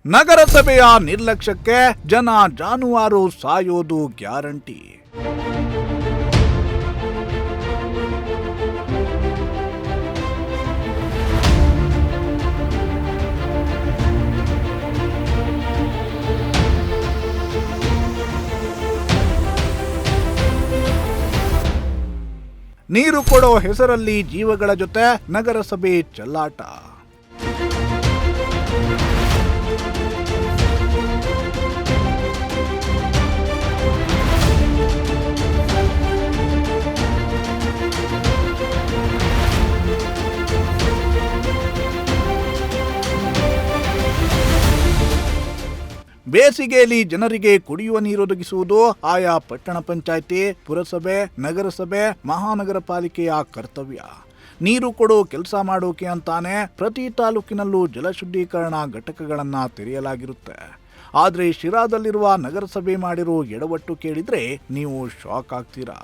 ನಗರಸಭೆಯ ನಿರ್ಲಕ್ಷ್ಯಕ್ಕೆ ಜನ ಜಾನುವಾರು ಸಾಯೋದು ಗ್ಯಾರಂಟಿ. ನೀರು ಕೊಡೋ ಹೆಸರಲ್ಲಿ ಜೀವಗಳ ಜೊತೆ ನಗರಸಭೆ ಚೆಲ್ಲಾಟ. ಬೇಸಿಗೆಯಲ್ಲಿ ಜನರಿಗೆ ಕುಡಿಯುವ ನೀರೊದಗಿಸುವುದು ಆಯಾ ಪಟ್ಟಣ ಪಂಚಾಯಿತಿ, ಪುರಸಭೆ, ನಗರಸಭೆ, ಮಹಾನಗರ ಪಾಲಿಕೆಯ ಕರ್ತವ್ಯ. ನೀರು ಕೊಡೋ ಕೆಲಸ ಮಾಡೋಕೆ ಅಂತಾನೆ ಪ್ರತಿ ತಾಲೂಕಿನಲ್ಲೂ ಜಲಶುದ್ಧೀಕರಣ ಘಟಕಗಳನ್ನು ತೆರೆಯಲಾಗಿರುತ್ತೆ. ಆದರೆ ಶಿರಾದಲ್ಲಿರುವ ನಗರಸಭೆ ಮಾಡಿರೋ ಎಡವಟ್ಟು ಕೇಳಿದ್ರೆ ನೀವು ಶಾಕ್ ಆಗ್ತೀರಾ.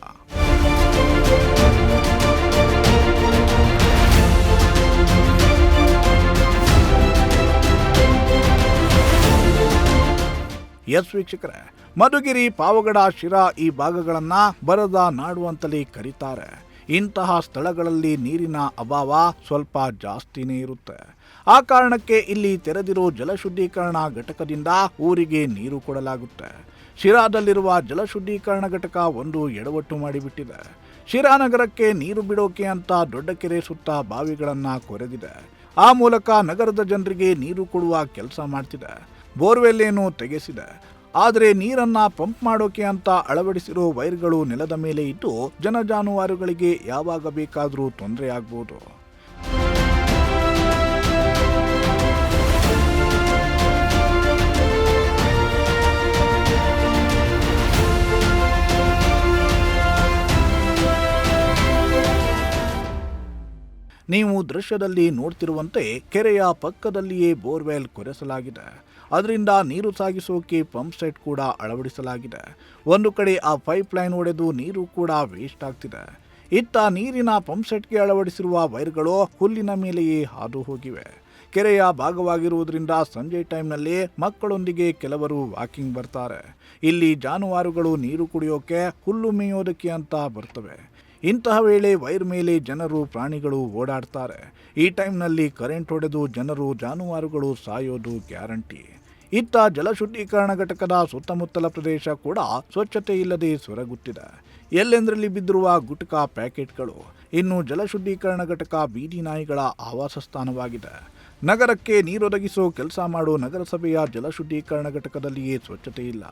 ಎಸ್ ವೀಕ್ಷಕರೇ, ಮಧುಗಿರಿ, ಪಾವಗಡ, ಶಿರಾ ಈ ಭಾಗಗಳನ್ನ ಬರದ ನಾಡು ಅಂತಲೇ ಕರೀತಾರೆ. ಇಂತಹ ಸ್ಥಳಗಳಲ್ಲಿ ನೀರಿನ ಅಭಾವ ಸ್ವಲ್ಪ ಜಾಸ್ತಿನೇ ಇರುತ್ತೆ. ಆ ಕಾರಣಕ್ಕೆ ಇಲ್ಲಿ ತೆರೆದಿರೋ ಜಲಶುದ್ಧೀಕರಣ ಘಟಕದಿಂದ ಊರಿಗೆ ನೀರು ಕೊಡಲಾಗುತ್ತೆ. ಶಿರಾದಲ್ಲಿರುವ ಜಲಶುದ್ಧೀಕರಣ ಘಟಕ ಒಂದು ಎಡವಟ್ಟು ಮಾಡಿಬಿಟ್ಟಿದೆ. ಶಿರಾ ನಗರಕ್ಕೆ ನೀರು ಬಿಡೋಕೆ ಅಂತ ದೊಡ್ಡ ಕೆರೆ ಸುತ್ತ ಬಾವಿಗಳನ್ನ ಕೊರೆದಿದೆ. ಆ ಮೂಲಕ ನಗರದ ಜನರಿಗೆ ನೀರು ಕೊಡುವ ಕೆಲಸ ಮಾಡ್ತಿದೆ. ಬೋರ್ವೆಲ್ ಏನು ತೆಗೆಸಿದೆ. ಆದರೆ ನೀರನ್ನ ಪಂಪ್ ಮಾಡೋಕೆ ಅಂತ ಅಳವಡಿಸಿರೋ ವೈರ್ಗಳು ನೆಲದ ಮೇಲೆ ಇದ್ದು ಜನ ಜಾನುವಾರುಗಳಿಗೆ ಯಾವಾಗ ಬೇಕಾದರೂ ತೊಂದರೆ ಆಗ್ಬೋದು. ನೀವು ದೃಶ್ಯದಲ್ಲಿ ನೋಡ್ತಿರುವಂತೆ ಕೆರೆಯ ಪಕ್ಕದಲ್ಲಿಯೇ ಬೋರ್ವೆಲ್ ಕೊರೆಸಲಾಗಿದೆ. ಅದರಿಂದ ನೀರು ಸಾಗಿಸೋಕೆ ಪಂಪ್ ಸೆಟ್ ಕೂಡ ಅಳವಡಿಸಲಾಗಿದೆ. ಒಂದು ಕಡೆ ಆ ಪೈಪ್ ಲೈನ್ ಒಡೆದು ನೀರು ಕೂಡ ವೇಸ್ಟ್ ಆಗ್ತಿದೆ. ಇತ್ತ ನೀರಿನ ಪಂಪ್ ಸೆಟ್ಗೆ ಅಳವಡಿಸಿರುವ ವೈರ್ಗಳು ಹುಲ್ಲಿನ ಮೇಲೆಯೇ ಹಾದು ಹೋಗಿವೆ. ಕೆರೆಯ ಭಾಗವಾಗಿರುವುದರಿಂದ ಸಂಜೆ ಟೈಮ್ನಲ್ಲಿ ಮಕ್ಕಳೊಂದಿಗೆ ಕೆಲವರು ವಾಕಿಂಗ್ ಬರ್ತಾರೆ. ಇಲ್ಲಿ ಜಾನುವಾರುಗಳು ನೀರು ಕುಡಿಯೋಕೆ, ಹುಲ್ಲು ಮೇಯೋದಕ್ಕೆ ಅಂತ ಬರ್ತವೆ. ಇಂತಹ ವೇಳೆ ವೈರ್ ಮೇಲೆ ಜನರು, ಪ್ರಾಣಿಗಳು ಓಡಾಡ್ತಾರೆ. ಈ ಟೈಮ್ನಲ್ಲಿ ಕರೆಂಟ್ ಹೊಡೆದು ಜನರು, ಜಾನುವಾರುಗಳು ಸಾಯೋದು ಗ್ಯಾರಂಟಿ. ಇತ್ತ ಜಲಶುದ್ಧೀಕರಣ ಘಟಕದ ಸುತ್ತಮುತ್ತಲ ಪ್ರದೇಶ ಕೂಡ ಸ್ವಚ್ಛತೆ ಇಲ್ಲದೆ ಸೊರಗುತ್ತಿದೆ. ಎಲ್ಲೆಂದರಲ್ಲಿ ಬಿದ್ದಿರುವ ಗುಟ್ಕಾ ಪ್ಯಾಕೆಟ್ಗಳು. ಇನ್ನು ಜಲಶುದ್ಧೀಕರಣ ಘಟಕ ಬೀದಿ ನಾಯಿಗಳ ಆವಾಸ ಸ್ಥಾನವಾಗಿದೆ. ನಗರಕ್ಕೆ ನೀರೊದಗಿಸೋ ಕೆಲಸ ಮಾಡೋ ನಗರಸಭೆಯ ಜಲಶುದ್ಧೀಕರಣ ಘಟಕದಲ್ಲಿಯೇ ಸ್ವಚ್ಛತೆ ಇಲ್ಲ.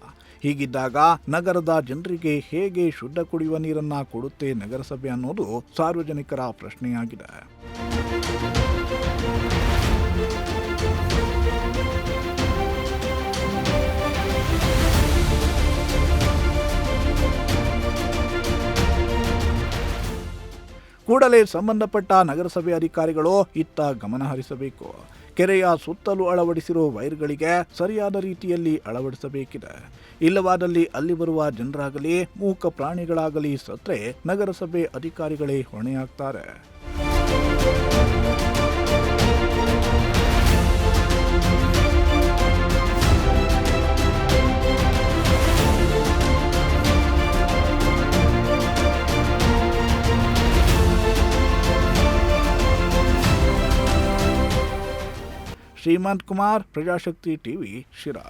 ಹೀಗಿದ್ದಾಗ ನಗರದ ಜನರಿಗೆ ಹೇಗೆ ಶುದ್ಧ ಕುಡಿಯುವ ನೀರನ್ನ ಕೊಡುತ್ತೆ ನಗರಸಭೆ ಅನ್ನೋದು ಸಾರ್ವಜನಿಕರ ಪ್ರಶ್ನೆಯಾಗಿದೆ. ಕೂಡಲೇ ಸಂಬಂಧಪಟ್ಟ ನಗರಸಭೆ ಅಧಿಕಾರಿಗಳು ಇತ್ತ ಗಮನ ಹರಿಸಬೇಕು. ಕೆರೆಯ ಸುತ್ತಲೂ ಅಳವಡಿಸಿರೋ ವೈರ್ಗಳಿಗೆ ಸರಿಯಾದ ರೀತಿಯಲ್ಲಿ ಅಳವಡಿಸಬೇಕಿದೆ. ಇಲ್ಲವಾದಲ್ಲಿ ಅಲ್ಲಿ ಬರುವ ಜನರಾಗಲಿ, ಮೂಕ ಪ್ರಾಣಿಗಳಾಗಲಿ ಸತ್ರೆ ನಗರಸಭೆ ಅಧಿಕಾರಿಗಳೇ ಹೊಣೆಯಾಗ್ತಾರೆ. ಶ್ರೀಮಂತ್ ಕುಮಾರ್, ಪ್ರಜಾಶಕ್ತಿ ಟಿವಿ, ಶಿರಾ.